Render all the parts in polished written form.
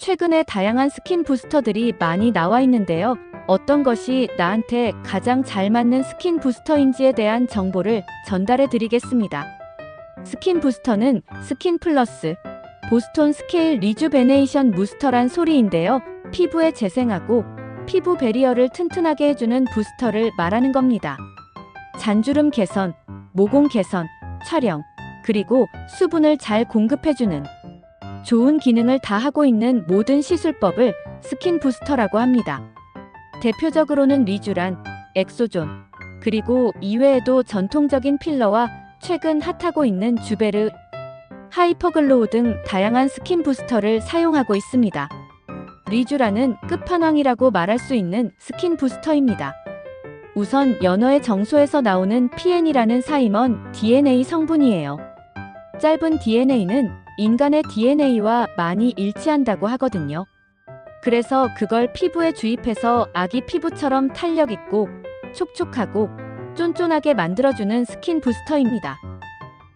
최근에 다양한 스킨 부스터들이 많이 나와 있는데요. 어떤 것이 나한테 가장 잘 맞는 스킨 부스터인지에 대한 정보를 전달해 드리겠습니다. 스킨 부스터는 스킨 플러스 보스톤 스케일 리주베네이션 무스터란 소리인데요. 피부에 재생하고 피부 배리어를 튼튼하게 해주는 부스터를 말하는 겁니다. 잔주름 개선, 모공 개선, 촬영, 그리고 수분을 잘 공급해주는 좋은 기능을 다 하고 있는 모든 시술법을 스킨 부스터라고 합니다. 대표적으로는 리쥬란, 엑소존, 그리고 이외에도 전통적인 필러와 최근 핫하고 있는 주베르, 하이퍼글로우 등 다양한 스킨 부스터를 사용하고 있습니다. 리쥬란은 끝판왕이라고 말할 수 있는 스킨 부스터입니다. 우선 연어의 정소에서 나오는 PN이라는 사임원 DNA 성분이에요. 짧은 DNA는 인간의 DNA와 많이 일치한다고 하거든요. 그래서 그걸 피부에 주입해서 아기 피부처럼 탄력 있고 촉촉하고 쫀쫀하게 만들어주는 스킨 부스터입니다.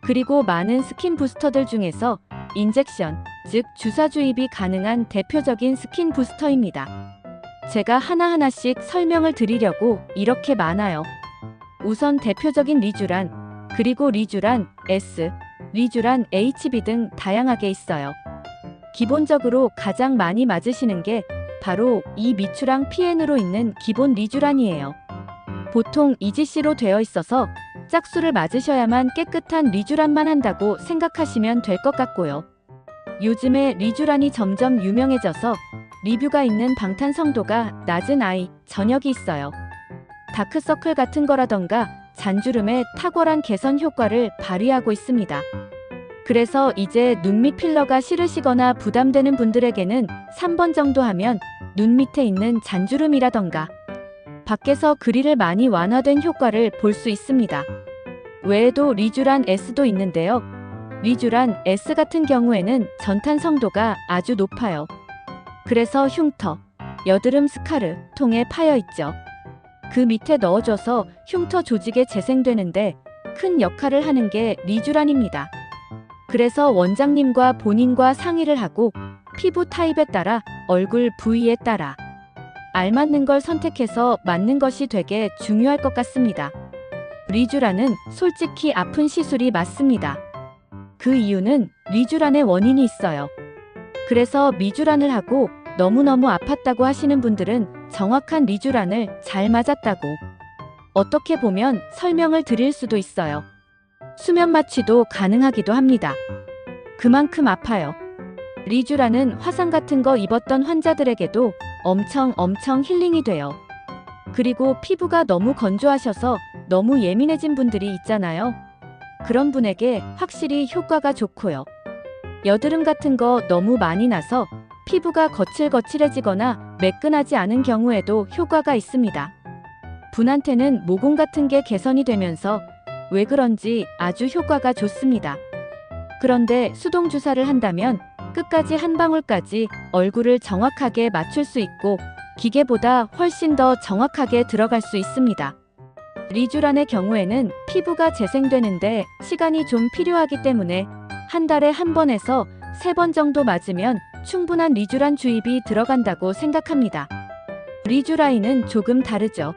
그리고 많은 스킨 부스터들 중에서 인젝션, 즉 주사 주입이 가능한 대표적인 스킨 부스터입니다. 제가 하나하나씩 설명을 드리려고 이렇게 많아요. 우선 대표적인 리쥬란, 그리고 리쥬란 S, 리쥬란 HB 등 다양하게 있어요. 기본적으로 가장 많이 맞으시는 게 바로 이 미추랑 PN으로 있는 기본 리쥬란이에요. 보통 EGC로 되어 있어서 짝수를 맞으셔야만 깨끗한 리쥬란만 한다고 생각하시면 될 것 같고요. 요즘에 리쥬란이 점점 유명해져서 리뷰가 있는 방탄성도가 낮은 아이, 전역이 있어요. 다크서클 같은 거라던가 잔주름의 탁월한 개선 효과를 발휘하고 있습니다. 그래서 이제 눈 밑 필러가 싫으시거나 부담되는 분들에게는 3번 정도 하면 눈 밑에 있는 잔주름이라던가 밖에서 그릴을 많이 완화된 효과를 볼 수 있습니다. 외에도 리쥬란 S도 있는데요. 리쥬란 S 같은 경우에는 전탄 성도가 아주 높아요. 그래서 흉터, 여드름 스카르, 통에 파여 있죠. 그 밑에 넣어줘서 흉터 조직에 재생되는데 큰 역할을 하는 게 리쥬란입니다. 그래서 원장님과 본인과 상의를 하고 피부 타입에 따라 얼굴 부위에 따라 알맞는 걸 선택해서 맞는 것이 되게 중요할 것 같습니다. 리쥬란은 솔직히 아픈 시술이 맞습니다. 그 이유는 리쥬란의 원인이 있어요. 그래서 미쥬란을 하고 너무너무 아팠다고 하시는 분들은 정확한 리쥬란을 잘 맞았다고 어떻게 보면 설명을 드릴 수도 있어요. 수면 마취도 가능하기도 합니다. 그만큼 아파요. 리쥬란은 화상 같은 거 입었던 환자들에게도 엄청 힐링이 돼요. 그리고 피부가 너무 건조하셔서 너무 예민해진 분들이 있잖아요. 그런 분에게 확실히 효과가 좋고요. 여드름 같은 거 너무 많이 나서 피부가 거칠거칠해지거나 매끈하지 않은 경우에도 효과가 있습니다. 분한테는 모공 같은 게 개선이 되면서 왜 그런지 아주 효과가 좋습니다. 그런데 수동 주사를 한다면 끝까지 한 방울까지 얼굴을 정확하게 맞출 수 있고 기계보다 훨씬 더 정확하게 들어갈 수 있습니다. 리쥬란의 경우에는 피부가 재생되는데 시간이 좀 필요하기 때문에 한 달에 한 번에서 3번 정도 맞으면 충분한 리쥬란 주입이 들어간다고 생각합니다. 리쥬라인은 조금 다르죠.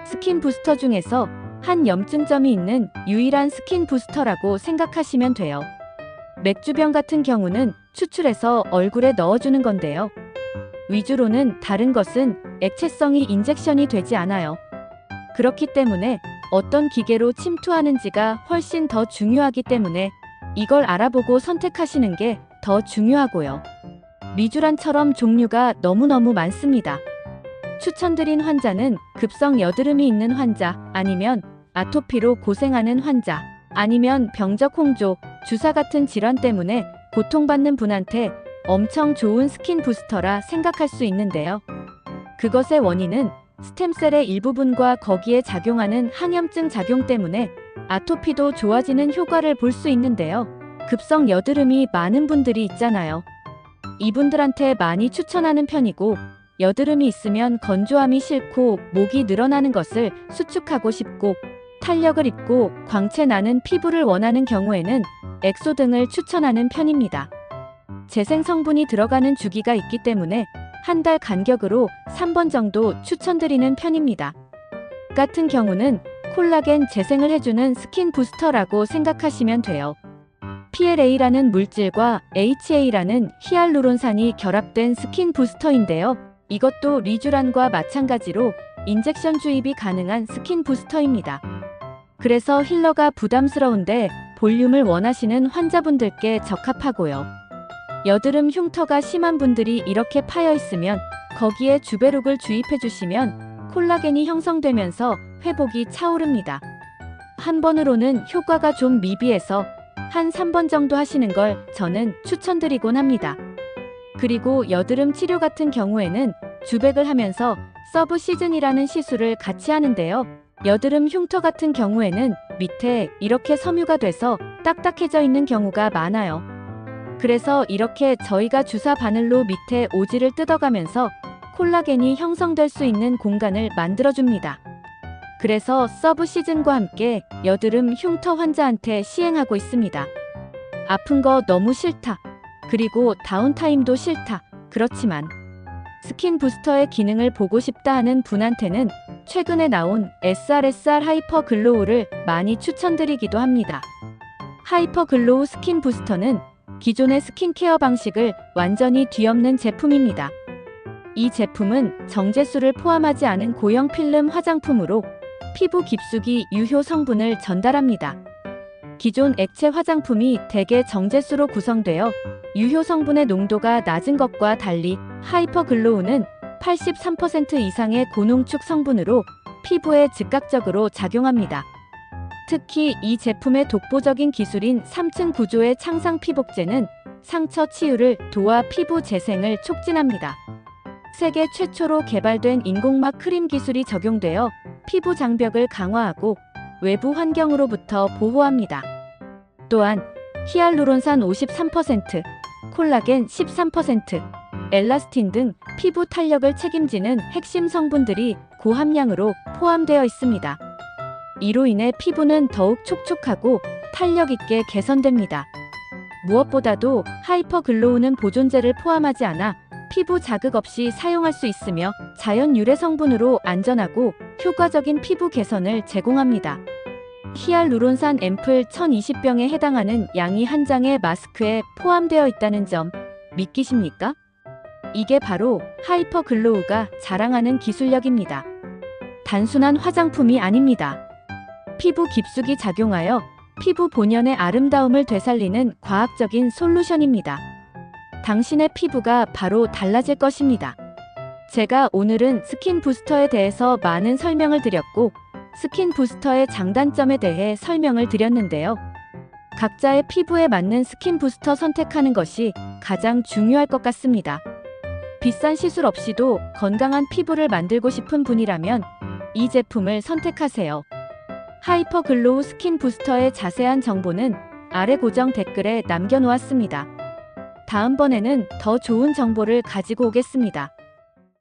스킨 부스터 중에서 한 염증점이 있는 유일한 스킨 부스터라고 생각하시면 돼요. 맥주병 같은 경우는 추출해서 얼굴에 넣어주는 건데요. 위주로는 다른 것은 액체성이 인젝션이 되지 않아요. 그렇기 때문에 어떤 기계로 침투하는지가 훨씬 더 중요하기 때문에 이걸 알아보고 선택하시는 게 더 중요하고요. 리쥬란처럼 종류가 너무너무 많습니다. 추천드린 환자는 급성 여드름이 있는 환자, 아니면 아토피로 고생하는 환자, 아니면 병적 홍조, 주사 같은 질환 때문에 고통받는 분한테 엄청 좋은 스킨 부스터라 생각할 수 있는데요. 그것의 원인은 스템셀의 일부분과 거기에 작용하는 항염증 작용 때문에 아토피도 좋아지는 효과를 볼 수 있는데요. 급성 여드름이 많은 분들이 있잖아요. 이분들한테 많이 추천하는 편이고, 여드름이 있으면 건조함이 싫고 목이 늘어나는 것을 수축하고 싶고 탄력을 입고 광채 나는 피부를 원하는 경우에는 엑소 등을 추천하는 편입니다. 재생 성분이 들어가는 주기가 있기 때문에 한 달 간격으로 3번 정도 추천드리는 편입니다. 같은 경우는 콜라겐 재생을 해주는 스킨 부스터라고 생각하시면 돼요. PLA라는 물질과 HA라는 히알루론산이 결합된 스킨 부스터인데요. 이것도 리쥬란과 마찬가지로 인젝션 주입이 가능한 스킨 부스터입니다. 그래서 힐러가 부담스러운데 볼륨을 원하시는 환자분들께 적합하고요. 여드름 흉터가 심한 분들이 이렇게 파여 있으면 거기에 주베룩을 주입해 주시면 콜라겐이 형성되면서 회복이 차오릅니다. 한 번으로는 효과가 좀 미비해서 한 3번 정도 하시는 걸 저는 추천드리곤 합니다. 그리고 여드름 치료 같은 경우에는 주백을 하면서 서브 시즌이라는 시술을 같이 하는데요. 여드름 흉터 같은 경우에는 밑에 이렇게 섬유가 돼서 딱딱해져 있는 경우가 많아요. 그래서 이렇게 저희가 주사 바늘로 밑에 오지를 뜯어가면서 콜라겐이 형성될 수 있는 공간을 만들어줍니다. 그래서 서브 시즌과 함께 여드름 흉터 환자한테 시행하고 있습니다. 아픈 거 너무 싫다. 그리고 다운타임도 싫다. 그렇지만 스킨 부스터의 기능을 보고 싶다 하는 분한테는 최근에 나온 SRSR 하이퍼 글로우를 많이 추천드리기도 합니다. 하이퍼 글로우 스킨 부스터는 기존의 스킨케어 방식을 완전히 뒤엎는 제품입니다. 이 제품은 정제수를 포함하지 않은 고형 필름 화장품으로 피부 깊숙이 유효 성분을 전달합니다. 기존 액체 화장품이 대개 정제수로 구성되어 유효 성분의 농도가 낮은 것과 달리 하이퍼 글로우는 83% 이상의 고농축 성분으로 피부에 즉각적으로 작용합니다. 특히 이 제품의 독보적인 기술인 3층 구조의 창상 피복제는 상처 치유를 도와 피부 재생을 촉진합니다. 세계 최초로 개발된 인공막 크림 기술이 적용되어 피부 장벽을 강화하고 외부 환경으로부터 보호합니다. 또한 히알루론산 53%, 콜라겐 13%, 엘라스틴 등 피부 탄력을 책임지는 핵심 성분들이 고함량으로 포함되어 있습니다. 이로 인해 피부는 더욱 촉촉하고 탄력 있게 개선됩니다. 무엇보다도 하이퍼 글로우는 보존제를 포함하지 않아 피부 자극 없이 사용할 수 있으며 자연 유래 성분으로 안전하고 효과적인 피부 개선을 제공합니다. 히알루론산 앰플 1020병에 해당하는 양이 한 장의 마스크에 포함되어 있다는 점 믿기십니까? 이게 바로 하이퍼 글로우가 자랑하는 기술력입니다. 단순한 화장품이 아닙니다. 피부 깊숙이 작용하여 피부 본연의 아름다움을 되살리는 과학적인 솔루션입니다. 당신의 피부가 바로 달라질 것입니다. 제가 오늘은 스킨 부스터에 대해서 많은 설명을 드렸고 스킨 부스터의 장단점에 대해 설명을 드렸는데요. 각자의 피부에 맞는 스킨 부스터 선택하는 것이 가장 중요할 것 같습니다. 비싼 시술 없이도 건강한 피부를 만들고 싶은 분이라면 이 제품을 선택하세요. 하이퍼 글로우 스킨 부스터의 자세한 정보는 아래 고정 댓글에 남겨놓았습니다. 다음번에는 더 좋은 정보를 가지고 오겠습니다.